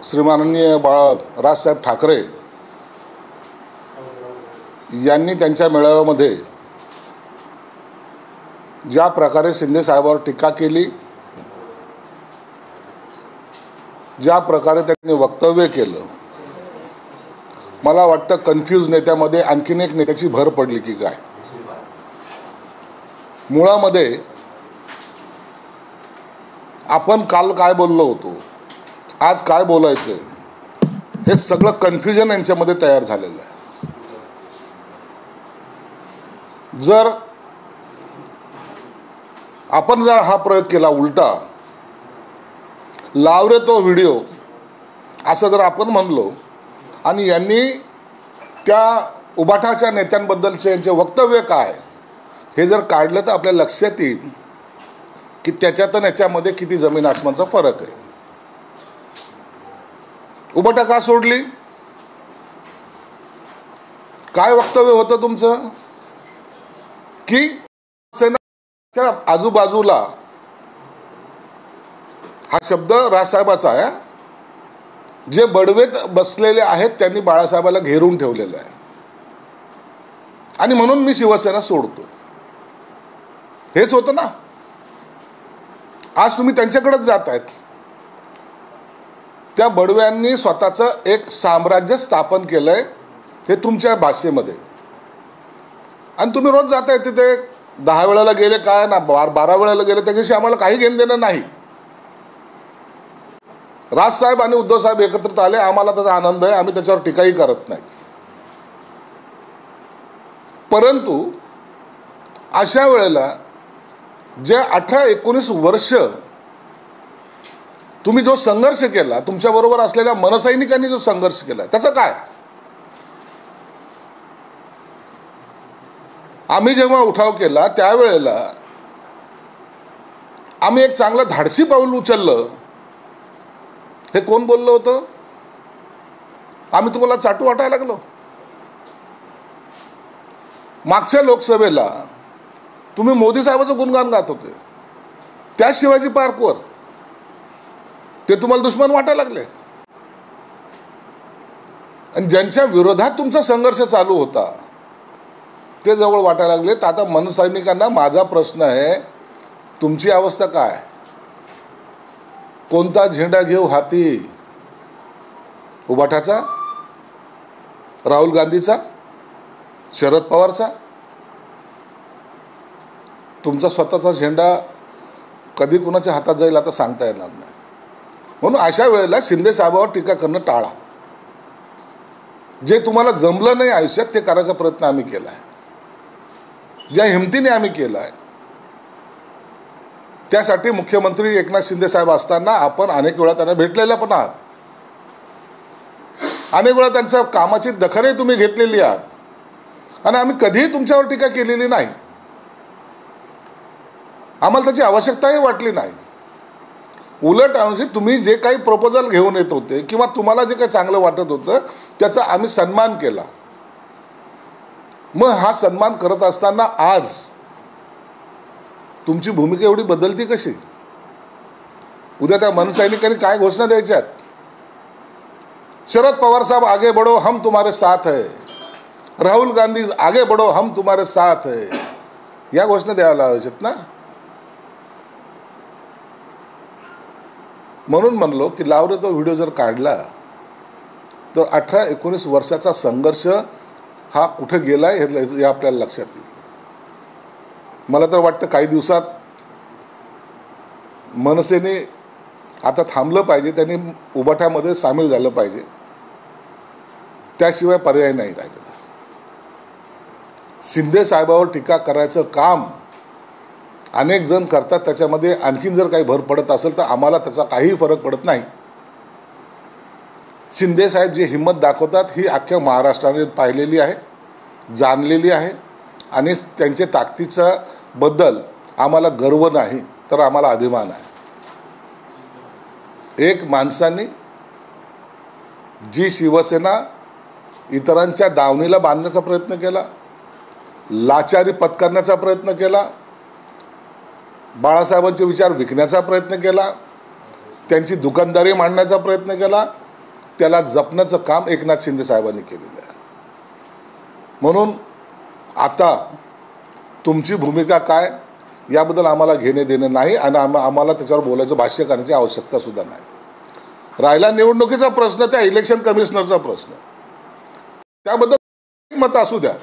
श्रीमाननीय राजसाहेब ठाकरे यांनी त्यांच्या मेळाव्यामध्ये ज्या प्रकारे शिंदे साहेबांवर टीका केली, ज्या प्रकारे त्यांनी वक्तव्य केलं, मला वाटतं कन्फ्यूज नेत्यामध्ये आणखीन एक नेत्याची भर पडली की काय. मुळामध्ये आपण काल काय बोललो होतो, आज काय बोलायचं, हे सगळं कन्फ्युजन यांच्यामध्ये तयार झालेलं आहे. जर आपण हा प्रयोग केला उलटा, लाव रे तो व्हिडिओ असं जर आपण म्हणलो आणि यांनी त्या उबाठाच्या नेत्यांबद्दलचे यांचे वक्तव्य काय हे जर काढलं तर आपल्या लक्षात येईल की त्याच्यात आणि याच्यामध्ये किती जमीन आसमानचा फरक आहे. उबाठा का सोडली? काय वक्तव्य होतं तुमचं की सेनेच्या आजूबाजूला, हा शब्द राजसाहेबाचा आहे, जे बडवेत बसलेले आहेत त्यांनी बाळासाहेबाला घेरून ठेवलेलं आहे आणि म्हणून मी शिवसेना सोडतोय. हेच होतं ना. आज तुम्ही त्यांच्याकडेच जात आहेत. त्या बडव्यांनी स्वतःचं एक साम्राज्य स्थापन केलंय, हे तुमच्या भाषेमध्ये, आणि तुम्ही रोज जाताय तिथे. 10 वेळेला गेले काय ना 12 वेळेला गेले, त्याच्याशी आम्हाला काही घेणं देणं नाही. राजसाहेब आणि उद्धव साहेब एकत्रित आले, आम्हाला त्याचा आनंद आहे, आम्ही त्याच्यावर टीकाही करत नाही. परंतु अशा वेळेला जे 18-19 वर्ष तुम्ही जो संघर्ष केला, तुमच्याबरोबर असलेल्या मनसैनिकांनी जो संघर्ष केला, त्याचं काय? आम्ही जेव्हा उठाव केला त्यावेळेला आम्ही एक चांगलं धाडसी पाऊल उचललं, हे कोण बोललं होतं? आम्ही तुम्हाला चाटू वाटायला लागलो. मागच्या लोकसभेला तुम्ही मोदी साहेबांचं गुणगान गात होते, त्या शिवाजी पार्कवर, ते तुम्हाला दुश्मन वाटायला लागले. आणि ज्यांच्या विरोधात तुमचा संघर्ष चालू होता ते जवळ वाटायला लागले. तर आता मनसैनिकांना माझा प्रश्न आहे, तुमची अवस्था काय? कोणता झेंडा घेऊ हाती? उबाठाचा, राहुल गांधीचा, शरद पवारचा? तुमचा स्वतःचा झेंडा कधी कुणाच्या हातात जाईल आता सांगता येणार नाही. म्हणून अशा वेळेला शिंदे साहेबांवर टीका करणं टाळा. जे तुम्हाला जमलं नाही आयुष्यात ते करायचा प्रयत्न आम्ही केला आहे, ज्या हिमतीने आम्ही केला आहे. त्यासाठी मुख्यमंत्री एकनाथ शिंदे साहेब असताना आपण अनेक वेळा त्यांना भेटलेल्या पण आहात, अनेक वेळा त्यांच्या कामाची दखलही तुम्ही घेतलेली आहात, आणि आम्ही कधीही तुमच्यावर टीका केलेली नाही. आम्हाला त्याची आवश्यकताही वाटली नाही. उलट तुम्ही जे काही प्रपोजल घेऊन येत होते किंवा तुम्हाला जे काही चांगलं वाटत होतं त्याचा आम्ही सन्मान केला. मग हा सन्मान करत असताना आज तुमची भूमिका एवढी बदलती कशी? उद्या त्या मनसैनिकांनी काय घोषणा द्यायच्यात? शरद पवार साहब आगे बढ़ो, हम तुम्हारे साथ है. राहुल गांधी आगे बढ़ो, हम तुम्हारे साथ है. या घोषणा द्यायला लावायच्यात ना. म्हणून म्हणलो की लावरे तो व्हिडिओ जर काढला तर 18-19 वर्षाचा संघर्ष हा कुठे गेलाय हे आपल्याला लक्षात येईल. मला तर वाटतं काही दिवसात मनसेने आता थांबलं पाहिजे, त्यांनी उबाठामध्ये सामील झालं पाहिजे, त्याशिवाय पर्याय नाही राहिलेला. शिंदे साहेबांवर टीका करायचं काम अनेक जण करतात, त्याच्यामध्ये आणखीन जर काही भर पडत असेल तर आम्हाला त्याचा काहीही फरक पडत नाही. शिंदे साहेब जी हिंमत दाखवतात ही अख्ख्या महाराष्ट्राने पाहिलेली आहे, जाणलेली आहे, आणि त्यांच्या ताकदीचा बद्दल आम्हाला गर्व नाही तर आम्हाला अभिमान आहे. एक माणसाने जी शिवसेना इतरांच्या दावणीला बांधण्याचा प्रयत्न केला, लाचारी पत्करण्याचा प्रयत्न केला, बाळासाहेबांचे विचार विकण्याचा प्रयत्न केला, त्यांची दुकानदारी मांडण्याचा प्रयत्न केला, त्याला जपण्याचं काम एकनाथ शिंदे साहेबांनी केलेलं आहे. म्हणून आता तुमची भूमिका काय याबद्दल आम्हाला घेणे देणं नाही आणि आम्हाला त्याच्यावर बोलायचं, भाष्य करण्याची आवश्यकता सुद्धा नाही. राहिला निवडणुकीचा प्रश्न, त्या इलेक्शन कमिशनरचा प्रश्न, त्याबद्दल मत असू द्या.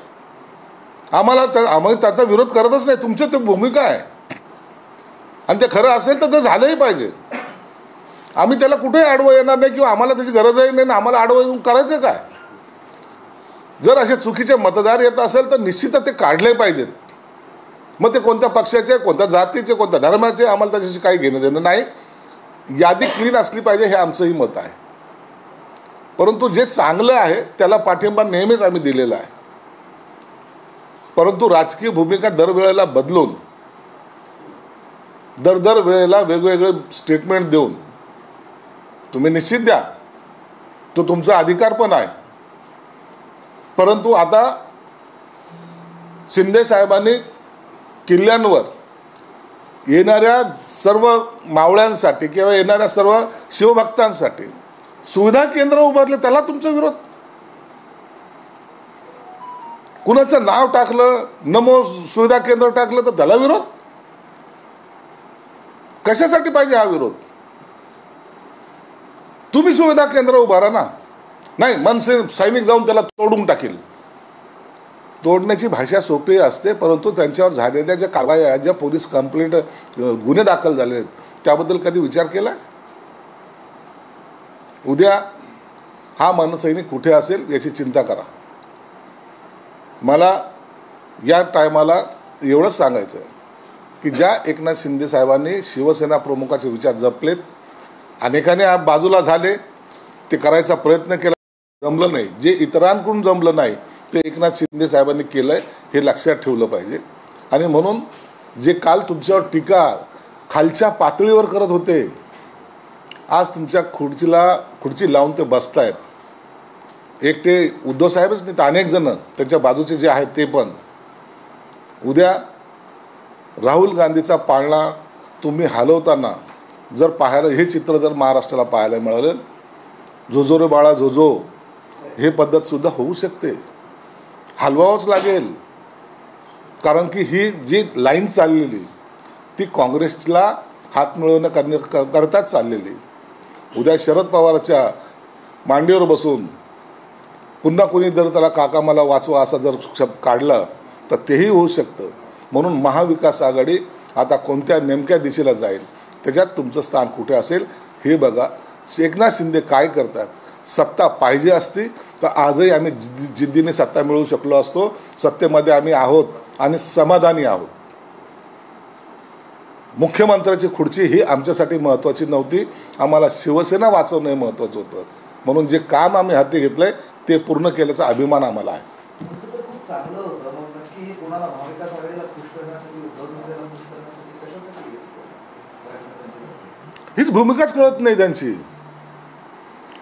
आम्ही त्याचा विरोध करतच नाही. तुमची ते भूमिका आहे आणि ते खरं असेल तर ते झालंही पाहिजे. आम्ही त्याला कुठेही आडवं येणार नाही किंवा आम्हाला त्याची गरजही नाही. आम्हाला आडवं येऊन करायचं काय? जर असे चुकीचे मतदार येत असेल तर निश्चितच ते काढले पाहिजेत. मग ते कोणत्या पक्षाचे, कोणत्या जातीचे, कोणत्या धर्माचे, आम्हाला त्याच्याशी काही घेणं देणं नाही. यादी क्लीन असली पाहिजे हे आमचंही मत आहे. परंतु जे चांगलं आहे त्याला पाठिंबा नेहमीच आम्ही दिलेला आहे. परंतु राजकीय भूमिका दरवेळेला बदलून, दर वेळेला वेगवेगळे स्टेटमेंट देऊन तुम्ही निश्चित द्या, तो तुमचा अधिकार पण आहे. परंतु आता शिंदे साहेबांनी किल्ल्यांवर येणाऱ्या सर्व मावळ्यांसाठी किंवा येणाऱ्या सर्व शिवभक्तांसाठी सुविधा केंद्र उभारले, त्याला तुमचा विरोध. कुणाचं नाव टाकलं, नमो सुविधा केंद्र टाकलं तर त्याला विरोध. कशासाठी पाहिजे हा विरोध? तुम्ही सुविधा केंद्र उभारा ना. नाही, मनसे सैनिक जाऊन त्याला तोडून टाकेल. तोडण्याची भाषा सोपी असते, परंतु त्यांच्यावर झालेल्या ज्या कारवाया, ज्या पोलीस कंप्लेंट, गुन्हे दाखल झाले आहेत, त्याबद्दल कधी विचार केला? उद्या हा मनसैनिक कुठे असेल याची चिंता करा. मला या टायमाला एवढंच सांगायचं आहे की ज्या एकनाथ शिंदे साहेबांनी शिवसेना प्रमुखाचे विचार जपलेत, अनेकाने बाजूला झाले, ते करायचा प्रयत्न केला, जमलं नाही. जे इतरांकडून जमलं नाही ते एकनाथ शिंदे साहेबांनी केलं आहे, हे लक्षात ठेवलं पाहिजे. आणि म्हणून जे काल तुमच्यावर टीका खालच्या पातळीवर करत होते, आज तुमच्या खुर्ची लावून ते बसतायत. एकटे उद्धव साहेबच नाही तर अनेक जण त्यांच्या बाजूचे जे आहेत ते पण. उद्या राहुल गांधीचा पाळणा तुम्ही हलवताना जर पाहायला, हे चित्र जर महाराष्ट्राला पाहायला मिळालं, झोझो रे बाळा झोझो हे पद्धतसुद्धा होऊ शकते. हलवावंच लागेल, कारण की ही जी लाईन चाललेली ती काँग्रेसला हात मिळवणं करताच चाललेली. उद्या शरद पवारच्या मांडीवर बसून पुन्हा कोणी जर त्याला काका मला वाचवा असा जर शब्द काढला तर तेही होऊ शकतं. म्हणून महाविकास आघाडी आता कोणत्या नेमक्या दिशेला जाईल, त्याच्यात तुमचं स्थान कुठे असेल हे बघा. एकनाथ शिंदे काय करतात? सत्ता पाहिजे असती तर आजही आम्ही जिद्दीने सत्ता मिळवू शकलो असतो. सत्तेमध्ये आम्ही आहोत आणि समाधानी आहोत. मुख्यमंत्र्याची खुर्ची ही आमच्यासाठी महत्त्वाची नव्हती, आम्हाला शिवसेना वाचवणं महत्त्वाचं होतं. म्हणून जे काम आम्ही हाती घेतलंय ते पूर्ण केल्याचा अभिमान आम्हाला आहे. हीच भूमिकाच कळत नाही त्यांची.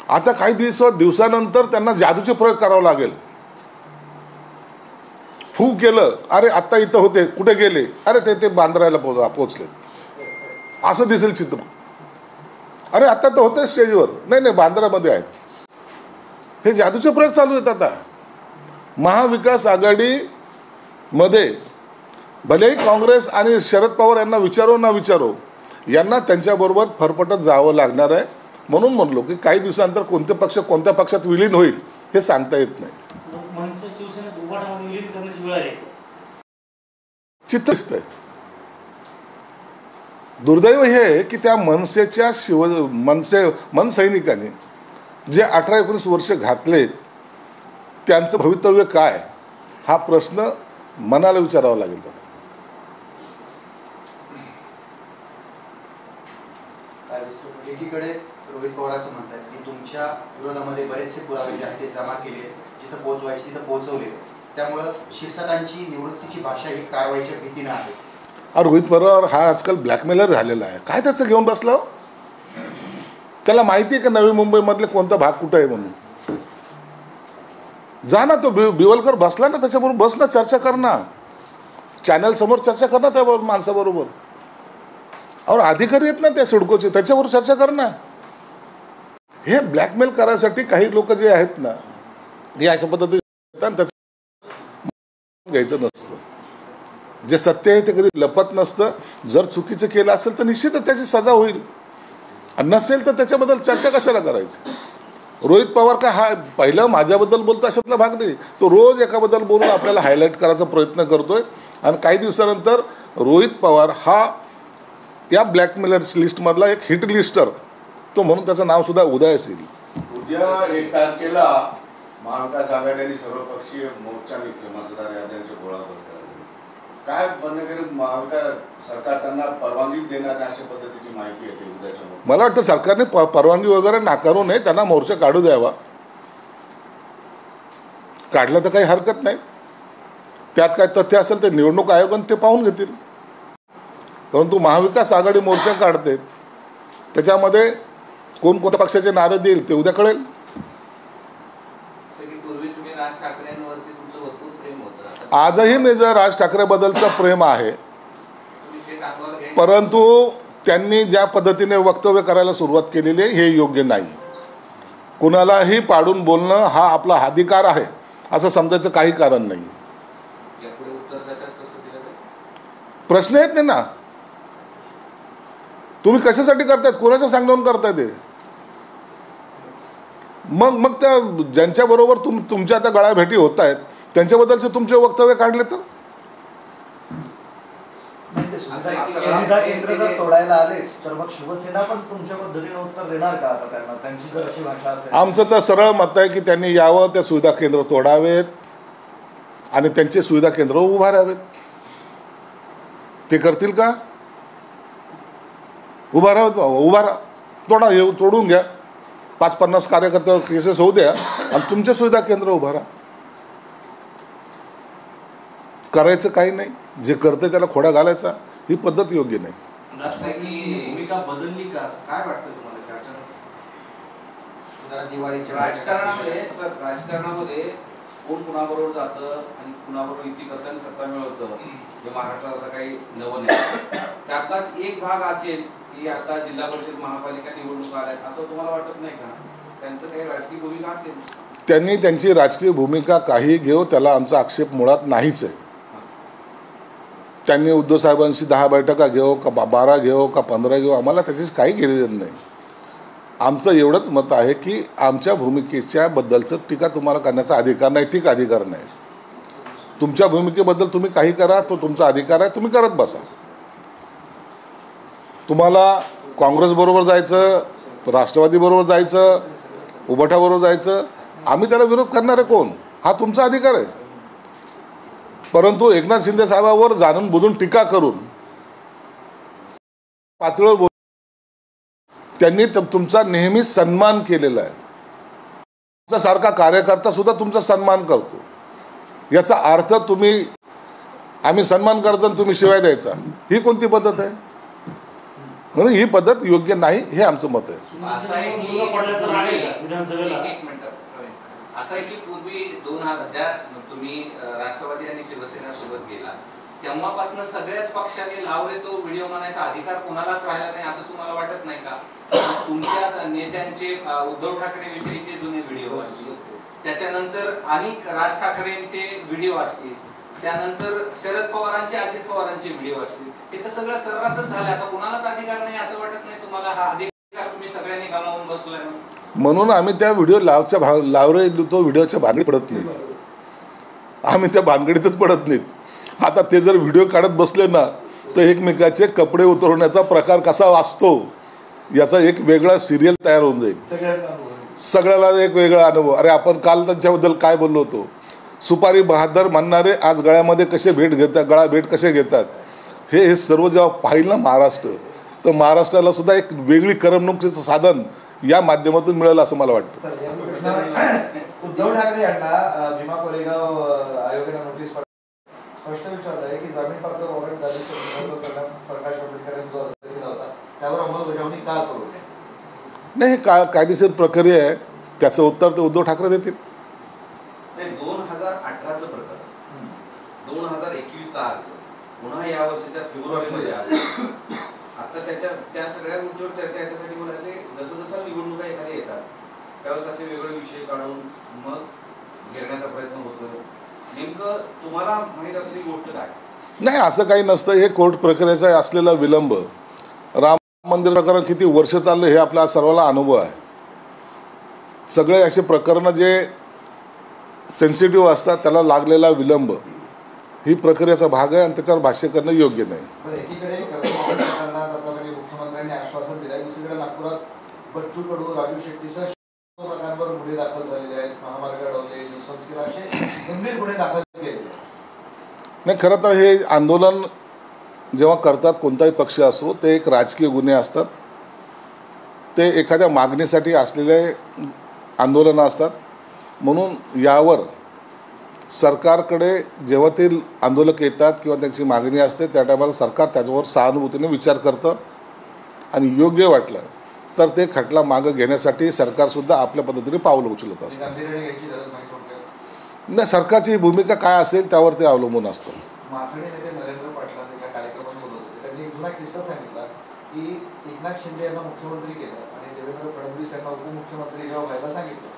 आता काही दिवसानंतर त्यांना जादूचे प्रयोग करावा लागेल. फू केलं, अरे आत्ता इथं होते, कुठे गेले, अरे ते बांद्राला पोचलेत, असं दिसेल चित्र. अरे आता तर होते स्टेजवर, नाही बांद्रामध्ये आहेत. हे जादूचे प्रयोग चालू आहेत. आता महाविकास आघाडीमध्ये भलेही काँग्रेस आणि शरद पवार यांना विचारो ना विचारो, यांना त्यांच्याबरोबर फरफटत जावं लागणार आहे. म्हणून म्हणलो की काही दिवसानंतर कोणते पक्ष कोणत्या पक्षात विलीन होईल हे सांगता येत नाही. चित्र दिसतंय. दुर्दैव हे आहे की त्या मनसेच्या मनसैनिकांनी जे 18-19 वर्ष घातलेत त्यांचं भवितव्य काय, हा प्रश्न मनाला विचारावा लागेल. एकीकडे रोहित पवार असं म्हणतात की तुमच्या विरोधामध्ये बरेचसे पुरावे जे आहेत ते जमा केले, जिथं पोहोचवायचे तिथं पोहोचवले, त्यामुळं शिरसाटांची निवृत्तीची भाषा ही कारवाईच्या भीतीनं आहे. रोहित पवार हा आजकाल ब्लॅकमेलर झालेला आहे. काय त्याचं घेऊन बसला? त्याला माहिती आहे का नवी मुंबईमधले कोणता भाग कुठं आहे म्हणून? जा ना, तो बिवलकर बसला ना त्याच्याबरोबर, बस ना, चर्चा कर ना, चॅनल समोर चर्चा कर ना त्या माणसाबरोबर. और अधिकारी आहेत ना त्या सिडकोचे, त्याच्यावर चर्चा कर ना. हे ब्लॅकमेल करायसाठी काही लोक जे आहेत ना, हे अशा पद्धतीने त्याचं घ्यायचं नसतं. जे सत्य आहे ते कधी लपत नसतं. जर चुकीचं केलं असेल तर निश्चितच त्याची सजा होईल, आणि नसेल तर त्याच्याबद्दल चर्चा कशाला करायची. रोहित पवार काय हा पहिलं माझ्याबद्दल बोलतो अशातला भाग नाही. तो रोज एकाबद्दल बोलून आपल्याला हायलाईट करायचा प्रयत्न करतोय, आणि काही दिवसानंतर रोहित पवार हा या ब्लॅकमेलर्स लिस्टमधला एक हिट लिस्टर तो म्हणून त्याचं नाव सुद्धा उदयास येईल. उद्या 1 तारखेला महाविकास आघाडी आणि सर्वपक्षीय मोर्चा निघतो मतदार याद्यांचे गोळा करतात. काय बंद महाविकास सरकार त्यांना परवानगी देणार नाही अशा पद्धतीची माहिती येते उद्याच्या. मला वाटतं सरकारने परवानगी वगैरे नाकारू नये, त्यांना मोर्चा काढू द्यावा. काढलं तर काही हरकत नाही. त्यात काय तथ्य असेल ते निवडणूक आयोगाने ते पाहून घेतील. परंतु महाविकास आघाडी मोर्चा काढते, त्याच्यामध्ये कोणकोणत्या पक्षाचे नारे देईल ते उद्या कळेल. आजही मी जर राज ठाकरेबद्दलचं प्रेम आहे, परंतु त्यांनी ज्या पद्धतीने वक्तव्य करायला सुरुवात केलेली आहे हे योग्य नाही. कुणालाही पाडून बोलणं हा आपला अधिकार आहे असं समजायचं काही कारण नाही. प्रश्न येत नाही ना, तुम्ही कशासाठी करतायत, कोणाच्या सांगण्यावरून करताय ते. मग त्या ज्यांच्याबरोबर तुमच्या आता गळाभेटी होत आहेत त्यांच्याबद्दलचे तुमचे वक्तव्य काढले तर सुविधा केंद्र जर तोडायला आले तर मग शिवसेना पण तुमच्या पद्धतीने उत्तर देणार का आता त्यांना, त्यांची जर अशी भाषा असेल. आमचं तर सरळ मत आहे की त्यांनी यावं, त्या सुविधा केंद्र तोडावेत आणि त्यांचे सुविधा केंद्र उभारावेत. ते करतील का? उभारा, तोडून घ्या. 5-50 कार्यकर्त्यावर केसेस होऊ द्या आणि तुमचे सुविधा केंद्र उभारा. करायचं काही नाही, जे करते त्याला खोडा घालायचा, ही पद्धत योग्य नाही. भूमिका बदलली का काय वाटतं तुम्हाला? राजकारणामध्ये कोण कुणाबरोबर जातं आणि कुणाबरोबर युती करताना सत्ता मिळवतं हे महाराष्ट्रात आता काही नवं नाही. त्यातलाच एक भाग असेल की आता जिल्हा परिषद महापालिका निवडणुका आल्या असं तुम्हाला वाटत नाही का? त्यांचं काही राजकीय भूमिका असेल. त्यांनी त्यांची राजकीय भूमिका काही घेऊ, त्याला आमचा आक्षेप मुळात नाहीच आहे. त्यांनी उद्धव साहेबांशी 10 बैठका घेऊ का 12 घेऊ का 15 घेऊ, आम्हाला त्याचीच काही घेणं नाही. आमचं एवढंच मत आहे की आमच्या भूमिकेच्या बद्दलचं टीका तुम्हाला करण्याचा अधिकार, नैतिक अधिकार नाही. तुमच्या भूमिकेबद्दल तुम्ही काही करा, तो तुमचा अधिकार आहे, तुम्ही करत बसा. तुम्हाला काँग्रेसबरोबर जायचं, राष्ट्रवादीबरोबर जायचं, उभाटाबरोबर जायचं, आम्ही त्याला विरोध करणारे कोण, हा तुमचा अधिकार आहे. परंतु एकनाथ शिंदे साहेबांवर जाणून बुजून टीका करून पातळीवर बोल, त्यांनी तुमचा नेहमीच सन्मान केलेला आहे. तुमचा सारखा कार्यकर्ता सुद्धा तुमचा सन्मान करतो. याचा अर्थ आम्ही सन्मान करायचा आणि तुम्ही शिवाय द्यायचा, ही कोणती पद्धत आहे? म्हणून ही पद्धत योग्य नाही, हे आमचं मत आहे. असं आहे की पूर्वी 2000 तुम्ही राष्ट्रवादी आणि शिवसेना सोबत गेला तेव्हापासून सगळ्याच पक्षाने लावले तो व्हिडिओ म्हणायचा अधिकार कोणालाच राहिला नाही असं तुम्हाला वाटत नाही का? तुमच्या नेत्यांचे उद्धव ठाकरे विषयीचे जुने व्हिडिओ असतील, त्याच्यानंतर अनेक राज ठाकरेंचे व्हिडिओ असतील, त्यानंतर शरद पवारांचे अजित पवारांचे व्हिडिओ असतील, हे तर सगळं सर्रासच झालं. आता कोणालाच अधिकार नाही असं वाटत नाही तुम्हाला? हा अधिकार तुम्ही सगळ्यांनी गमावून बसलाय म्हणून आम्ही त्या व्हिडिओ लावरे तो व्हिडिओच्या भानगडीत पडत नाही. आम्ही त्या भानगडीतच पडत नाहीत. आता ते जर व्हिडिओ काढत बसले ना तर एकमेकाचे कपडे उतरवण्याचा प्रकार कसा असतो याचा एक वेगळा सिरियल तयार होऊन जाईल. सगळ्याला एक वेगळा अनुभव. अरे आपण काल त्यांच्याबद्दल काय बोललो होतो, सुपारी बहादर म्हणणारे आज गळ्यामध्ये कसे गळा भेट कसे घेतात, हे सर्व जेव्हा पाहिलं ना महाराष्ट्र, तर महाराष्ट्राला सुद्धा एक वेगळी करमणुकीचं साधन या माध्यमातून मिळेल असं मला वाटतं. उद्धव ठाकरे यांना भीमा कोरेगाव आयोगाने नोटीस स्पष्ट विचारलंय की जामीन पात्र वॉरंट प्रकाश आंबेडकर यांनी जो अर्ज केला होता त्यावर अंमलबजावणी का करू नाही, कायदेशीर प्रक्रिया आहे, त्याचं उत्तर ते उद्धव ठाकरे देतील. 2018चं प्रकरण 2021चा अर्ज पुन्हा या वर्षाच्या फेब्रुवारीमध्ये आता त्या सगळ्या गोष्टीवर चर्चा याच्यासाठी मला जसं जसं निवडणुका एखाद्या येतात त्यावेळेस असे वेगळे विषय काढून मग घेण्याचा प्रयत्न होतो. नेमकं तुम्हाला माहीत असलेली गोष्ट काय? नाही, असं काही नसतं. हे कोर्ट प्रक्रियेचा असलेला विलंब, राम मंदिर प्रकरण किती वर्ष चाललं हे आपल्या सर्वांना अनुभव आहे. सगळे असे प्रकरणं जे सेन्सिटिव्ह असतात त्याला लागलेला विलंब ही प्रक्रियेचा भाग आहे आणि त्याच्यावर भाष्य करणं योग्य नाही. एकीकडे प्रकरणात आता मुख्यमंत्र्यांनी आश्वासन दिलं, दुसरीकडे नागपुरात बच्चू कडू, राजू शेट्टीसह प्रकारांवर गुन्हे दाखल झालेले आहेत. महामार्ग अडवले, नुसंस्कार असे गंभीर गुन्हे दाखल केले. नाही, खरं तर हे आंदोलन जेव्हा करतात कोणताही पक्ष असो ते एक राजकीय गुन्हे असतात. ते एखाद्या मागणीसाठी असलेले आंदोलनं असतात. म्हणून यावर सरकारकडे जेव्हा ते आंदोलक येतात किंवा त्यांची मागणी असते त्या टायमाला सरकार त्याच्यावर सहानुभूतीने विचार करतं आणि योग्य वाटलं तर ते खटला मागं घेण्यासाठी सरकारसुद्धा आपल्या पद्धतीने पावलं उचलत असतं. नाही, सरकारची भूमिका काय असेल त्यावर ते अवलंबून असतं. माथाडी नेते नरेंद्र पाटलांनी एका कार्यक्रमात बोलत होते. त्यांनी एक जुना किस्सा सांगितला की एकनाथ शिंदे यांना मुख्यमंत्री केलं आणि देवेंद्र फडणवीस यांना उपमुख्यमंत्री जेव्हा व्हायला सांगितलं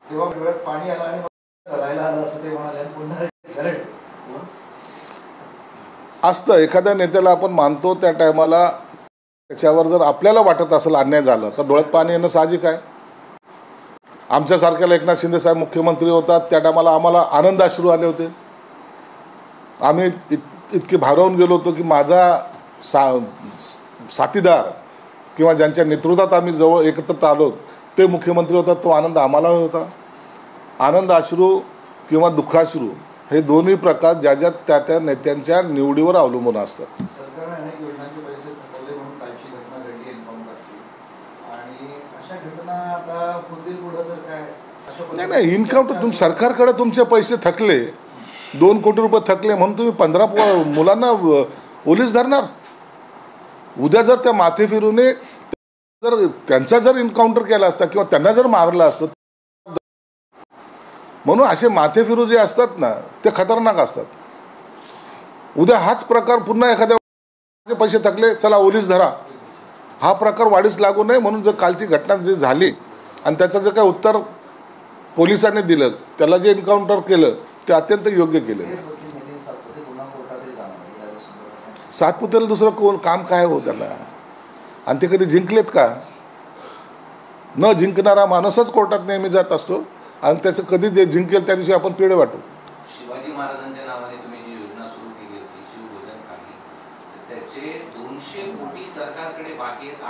तेव्हा डोळ्यात पाणी आलं आणि रडायला आलं असं ते म्हणाले. पुन्हा असतं एखाद्या नेत्याला आपण मानतो त्या टायमाला त्याच्यावर जर आपल्याला वाटत असेल अन्याय झाला तर डोळ्यात पाणी येणं साहजिक आहे. आमच्यासारख्याला एकनाथ शिंदे साहेब मुख्यमंत्री होतात त्या टायमाला आम्हाला आनंदाश्रू आले होते. आम्ही इतके भारावून गेलो होतो की माझा साथीदार किंवा ज्यांच्या नेतृत्वात आम्ही जवळ एकत्र आलो ते मुख्यमंत्री होतात, तो आनंद आम्हाला होता. आनंदाश्रू किंवा दुःखाश्रू हे दोन्ही प्रकार ज्या त्या नेत्यांच्या निवडीवर अवलंबून असतात. सरकारने अनेक योजनांचे पैसे थकवले म्हणून कालची घटना घडली एन्काउंटरची आणि अशा घटना आता होतील पुढं तर काय? नाही, एन्काउंटर सरकारकडे तुमचे पैसे थकले, 2 कोटी रुपये थकले म्हणून तुम्ही 15 मुलांना ओलीस धरणार? उद्या जर त्या माथे फिरूने जर त्यांचा जर एन्काउंटर केला असता किंवा त्यांना जर मारलं असतं, म्हणून असे माथे फिरू जे असतात ना ते खतरनाक असतात. उद्या हाच प्रकार पुन्हा एखाद्या पैसे थकले चला ओलीस धरा हा प्रकार वाढीस लागू नये म्हणून जर कालची घटना जी झाली आणि त्याचं जे काही उत्तर पोलिसांनी दिलं त्याला जे एन्काउंटर केलं ते अत्यंत योग्य केलं. सातपुतेला दुसरं कोण काम काय हो त्याला? आणि ते कधी जिंकलेत का? न जिंकणारा माणूसच कोर्टात नेहमी जात असतो आणि त्याचं कधी जे जिंकेल त्या दिवशी आपण पेढे वाटू. शिवाजी महाराजांच्या नावाने तुम्ही जी योजना सुरू केली होती शिवभोजन काढली, त्याचे 200 कोटी सरकारकडे बाकी आहेत.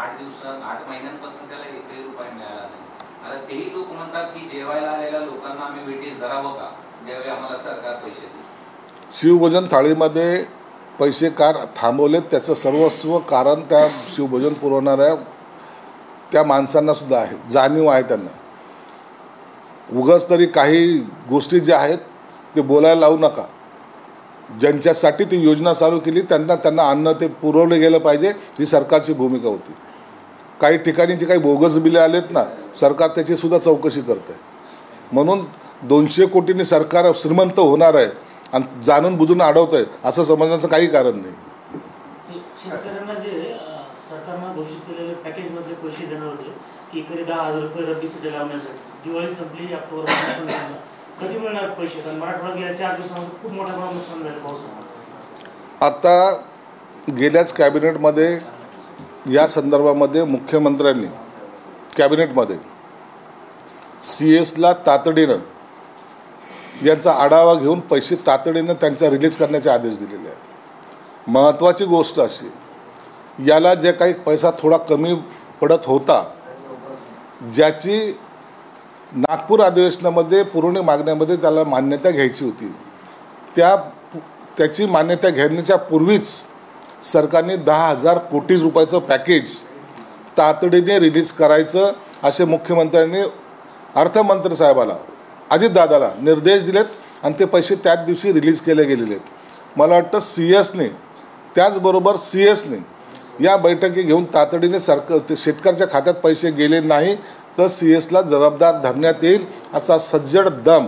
8 महिन्यांपासून त्याला 1 रुपया मिळाला नाही. आता तेही लोक म्हणतात की जेवायला आलेल्या लोकांना आम्ही वेटीस धरावं का ज्यावेळी आम्हाला सरकार पैसे देईल. शिवभोजन थाळीमध्ये पैसे का थांबवलेत त्याचं सर्वस्व कारण त्या शिवभोजन पुरवणाऱ्या त्या माणसांना सुद्धा आहे, जाणीव आहे त्यांना. उगाच तरी काही गोष्टी ज्या आहेत ते बोलायला लावू नका. ज्यांच्यासाठी ती योजना चालू केली त्यांना अन्न ते पुरवलं गेलं पाहिजे ही सरकारची भूमिका होती. काही ठिकाणी जे काही बोगस बिले आलेत ना सरकार त्याची सुद्धा चौकशी करते. म्हणून 200 कोटींनी सरकार श्रीमंत होणार आहे आणि जाणून बुजून अडवत आहे असं समजण्याचं काही कारण नाही. शेतकऱ्यांना जे सरकारनं घोषित केलेले पॅकेजमधले पैसे देणार होते की इकडे 10,000 रुपये रब्बीसाठी लावण्यासाठी, दिवाळी संपली ऑक्टोबर महिन्यात, कधी मिळणार पैसे? कारण मराठवाड्यात गेल्या 4 दिवसामध्ये खूप मोठ्या प्रमाणात नुकसान झालं पावसामुळे. आता गेल्याच कॅबिनेटमध्ये या संदर्भामध्ये मुख्यमंत्र्यांनी कॅबिनेटमध्ये CS ला तातडीनं यांचा आढावा घेऊन पैसे तातडीनं त्यांचा रिलीज करण्याचे आदेश दिलेले आहेत. महत्त्वाची गोष्ट अशी याला जे काही पैसा थोडा कमी पडत होता ज्याची नागपूर अधिवेशनामध्ये पुरवणी मागण्यामध्ये त्याला मान्यता घ्यायची होती त्याची मान्यता घेण्याच्या पूर्वीच सरकारने 10,000 कोटी रुपयाचं पॅकेज तातडीने रिलीज करायचं असे मुख्यमंत्र्यांनी अर्थमंत्री साहेबाला अजितदादाला निर्देश दिलेत आणि ते पैसे त्याच दिवशी रिलीज केले गेलेले आहेत. मला वाटतं CS त्याचबरोबर CS या बैठकी घेऊन तातडीने ते शेतकऱ्याच्या खात्यात पैसे गेले नाही तर CS ला जबाबदार धरण्यात येईल असा सज्जड दम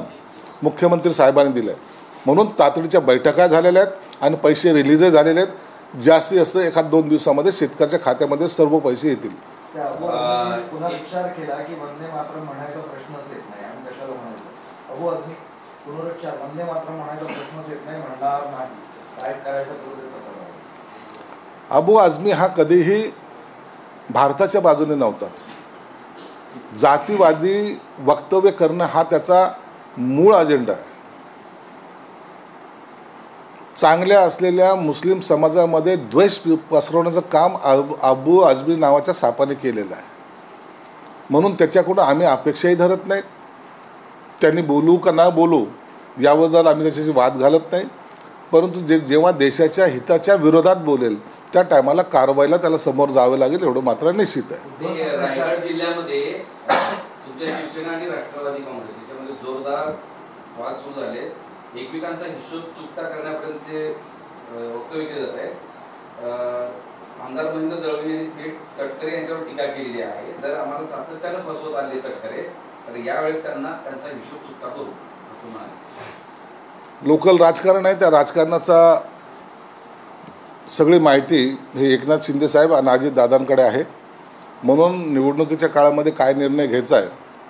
मुख्यमंत्री साहेबांनी दिला आहे. म्हणून तातडीच्या बैठका झालेल्या आहेत आणि पैसे रिलीजही झालेले आहेत. जास्तीत जास्त 1-2 दिवसामध्ये शेतकऱ्याच्या खात्यामध्ये सर्व पैसे येतील. त्या अबू पुनरुच्चार केला की वंदे मातरम म्हणायचा प्रश्नच येत नाही आणि कशाला म्हणायचं. अबू आझमी पुनरुच्चार वंदे मातरम म्हणायचा प्रश्नच येत नाही म्हणणार नाही, काय करायचं पुढे. अबू आझमी हा कधीही भारताच्या बाजूने नव्हताच. जातीवादी वक्तव्य करणं हा त्याचा मूळ अजेंडा आहे. चांगल्या असलेल्या मुस्लिम समाजामध्ये द्वेष पसरवण्याचं काम अबू आझमी नावाच्या सापाने केलेलं आहे. म्हणून त्याच्याकडून आम्ही अपेक्षाही धरत नाहीत. त्यांनी बोलू का ना बोलू याबद्दल आम्ही त्याच्याशी वाद घालत नाही. परंतु जेव्हा देशाच्या हिताच्या विरोधात बोलेल त्या टायमाला कारवाईला त्याला समोर जावं लागेल एवढं मात्र निश्चित आहे. रायगड जिल्ह्यामध्ये तुमच्या शिवसेना आणि राष्ट्रवादी काँग्रेस याच्यामध्ये जोरदार वाद सुरू झाले. एकमेकांचा हिशोब चुकता करण्यापर्यंतचे वक्तव्य केले जात आहे. आमदार महेंद्र दळवी यांनी थेट तटकरे यांच्यावर टीका केलेली आहे. जर आम्हाला सातत्यानं फसवत आले तटकरे तर यावेळेस त्यांना त्यांचा हिशोब चुकता करू असं म्हणाले. लोकल राजकारण आहे. त्या राजकारणाचा सगळी माहिती हे एकनाथ शिंदे साहेब आणि अजितदादांकडे आहे. म्हणून निवडणुकीच्या काळामध्ये काय निर्णय घ्यायचा आहे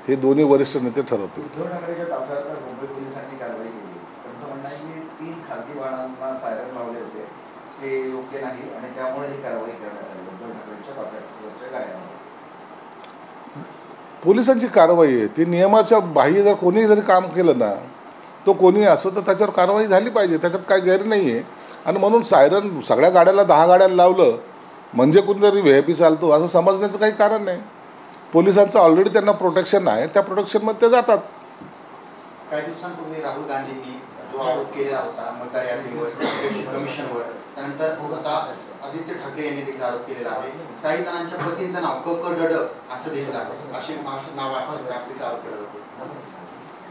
हे दोन्ही वरिष्ठ नेते ठरवतील. उद्धव ठाकरेच्या ताफ्यावर मुंबई पोलिसांनी कारवाई केली. त्यांचं म्हणणं आहे की 3 खासगी वाहनांना सायरन लावले होते, ते योग्य नाही आणि त्यामुळे ही कारवाई करण्यात आली उद्धव ठाकरेंच्या ताफ्यावरच्या गाड्यांवर. पोलिसांची कारवाई आहे ती नियमाच्या बाह्य. जर कोणी जरी काम केलं ना तो कोणी असो तर त्याच्यावर कारवाई झाली पाहिजे, त्याच्यात काय गैर नाही आहे. आणि म्हणून सायरन सगळ्या गाड्याला 10 गाड्याला लावलं म्हणजे कुणीतरी व्हीआयपी चालतो असं समजण्याचं काही कारण नाही. पोलिसांचं ऑलरेडी त्यांना प्रोटेक्शन आहे, त्या प्रोटेक्शनमध्ये ते जातात. काही दिवसांपूर्वी राहुल गांधींनी जो आरोप केलेला होता मतदार यादीवर कमिशनवर, त्यानंतर आता आदित्य ठाकरे यांनी देखील आरोप केलेला आहे. काही जणांच्या पतींचं नाव क.ड. असं देखील आहे, असे नाव असतात देखील आरोप केला जातो.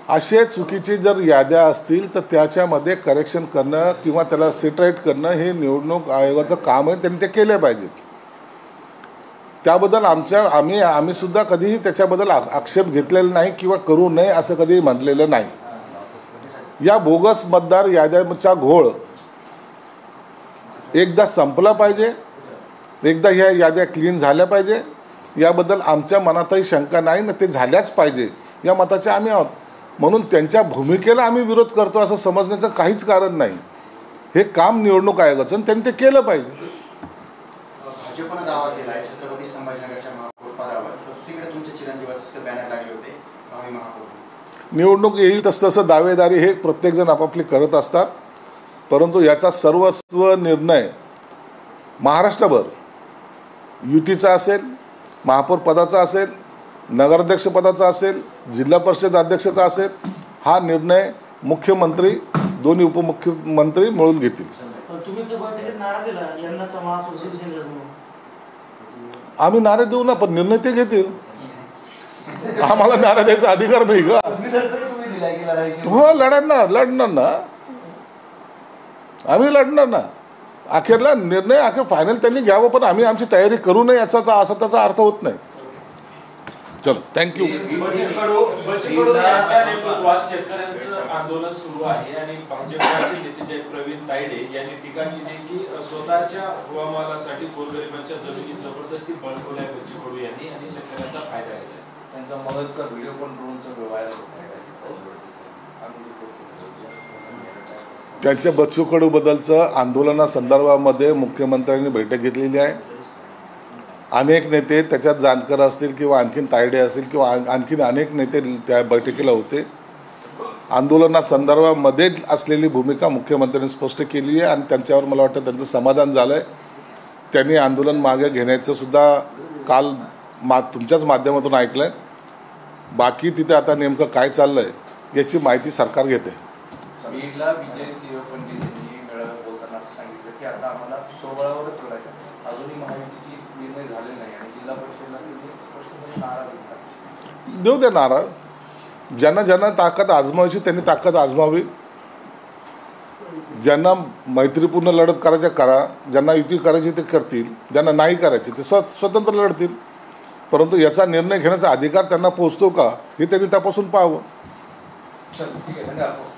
असे चुकीची जर याद्या असतील तर त्याच्यामध्ये करेक्शन करणं किंवा त्याला सेटराईट करणं हे निवडणूक आयोगाचं काम आहे. त्यांनी ते केले पाहिजेत. त्याबद्दल आम्ही सुद्धा कधीही त्याच्याबद्दल आक्षेप घेतलेला नाही किंवा करू नये असं कधीही म्हटलेलं नाही. या बोगस मतदार याद्यांचा घोळ एकदा संपला पाहिजे, एकदा ह्या याद्या क्लीन झाल्या पाहिजे. याबद्दल आमच्या मनातही शंका नाही ना, ते झाल्याच पाहिजे या मताचे आम्ही आहोत. म्हणून त्यांच्या भूमिकेला आम्ही विरोध करतो असं समजण्याचं काहीच कारण नाही. हे काम निवडणूक आयोगाचं आणि त्यांनी ते केलं पाहिजे. भाजपनं दावा केला आहे छत्रपती संभाजीनगरच्या महापौर पदावर, दुसरीकडे तुमच्या चिरंजीवाचे बॅनर लागले होते महापौर. निवडणूक येईल तसं दावेदारी हे प्रत्येकजण आपापली करत असतात. परंतु याचा सर्वस्व निर्णय महाराष्ट्रभर युतीचा असेल, महापौर पदाचा असेल, नगराध्यक्ष पदाचा असेल, जिल्हा परिषद अध्यक्षाचा असेल, हा निर्णय मुख्यमंत्री दोन्ही उपमुख्यमंत्री मिळून घेतील. तुम्ही तर बैठकीत नारा दिला यंदाचा महापौर शिवसेनेचा म्हणून. आम्ही नारे देऊ ना, पण निर्णय ते घेतील. आम्हाला नारा द्यायचा अधिकार नाही का? हो, लढणार ना आम्ही लढणार ना. अखेरला निर्णय फायनल त्यांनी घ्यावं, पण आम्ही आमची तयारी करू नये याचा असा त्याचा अर्थ होत नाही. चलो, थँक्यू. यांच्या नेतृत्वात शेतकऱ्यांचं आंदोलन सुरू आहे आणि भाजपचे नेते प्रवीण तायडे यांनी टीका केली की स्वतःच्या हवामानासाठी गोरगरिबांच्या जमिनी जबरदस्ती बळकवल्या बच्चू यांनी आणि शेतकऱ्यांचा फायदा घेतला. त्यांचा मदतचा व्हिडिओ पण ड्रोनचा व्हायरल होत आहे. त्यांच्या बच्चू कडूबद्दलचं आंदोलनासंदर्भामध्ये मुख्यमंत्र्यांनी बैठक घेतलेली आहे. अनेक नेते त्याच्यात जानकर असतील किंवा आणखीन तायडे असतील किंवा आणखीन अनेक नेते त्या बैठकीला होते. आंदोलनासंदर्भामध्ये असलेली भूमिका मुख्यमंत्र्यांनी स्पष्ट केली आहे आणि त्यांच्यावर मला वाटतं त्यांचं समाधान झालं आहे. त्यांनी आंदोलन मागे घेण्याचं सुद्धा काल तुमच्याच माध्यमातून ऐकलं आहे. बाकी तिथे आता नेमकं काय चाललं आहे याची माहिती सरकार घेते. बीडला विजय सिंह पंडित यांनी बोलताना असं सांगितलं की आता आम्हाला सोबळावरच लढायचं, अजूनही महायुतीची निर्णय झालेला नाही आणि जिल्हा परिषदेला स्पष्टपणे नारा दिला. देऊ दे नारा. ज्यांना ताकद आजमावायची त्यांनी ताकद आजमावी. ज्यांना मैत्रीपूर्ण लढत करायच्या करा, ज्यांना युती करायची ते करतील, ज्यांना नाही करायची ते स्वतंत्र लढतील. परंतु याचा निर्णय घेण्याचा अधिकार त्यांना पोचतो का हे त्यांनी तपासून पाहावं. चल, ठीक आहे, धन्यवाद.